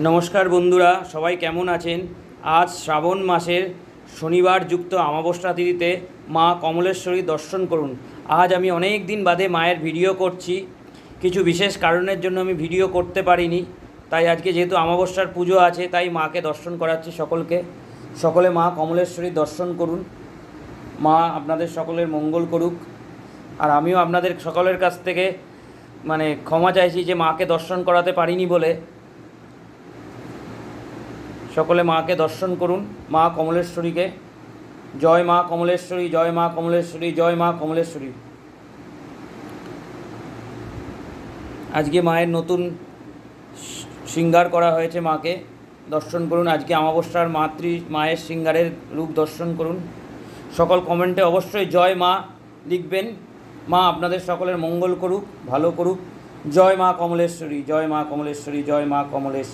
নমস্কার বন্ধুরা, সবাই কেমন আছেন? আজ শ্রাবণ মাসের শনিবার যুক্ত অমাবস্যা তিথিতে মা কমলেশ্বরী দর্শন করুন। আজ আমি অনেক দিন বাদে মায়ের ভিডিও করছি। কিছু বিশেষ কারণের জন্য আমি ভিডিও করতে পারিনি, তাই আজকে যেহেতু অমাবস্যার পুজো আছে তাই মাকে দর্শন করাচ্ছি সকলকে। সকলে মা কমলেশ্বরী দর্শন করুন। মা আপনাদের সকলের মঙ্গল করুক। আর আমিও আপনাদের সকলের কাছ থেকে ক্ষমা চাইছি যে মাকে দর্শন করাতে পারিনি বলে। সকলে মাকে দর্শন করুন, মা কমলেশ্বরীকে। জয় মা কমলেশ্বরী, জয় মা কমলেশ্বরী, জয় মা কমলেশ্বরী। আজকে মায়ের নতুন শৃঙ্গার করা হয়েছে, মাকে দর্শন করুন। আজকে অমাবস্যার মায়ের শৃঙ্গারের রূপ দর্শন করুন। সকল কমেন্টে অবশ্যই জয় মা লিখবেন। মা আপনাদের সকলের মঙ্গল করুক, ভালো করুক। জয় মা কমলেশ্বরী, জয় মা কমলেশ্বরী, জয় মা কমলেশ্বরী।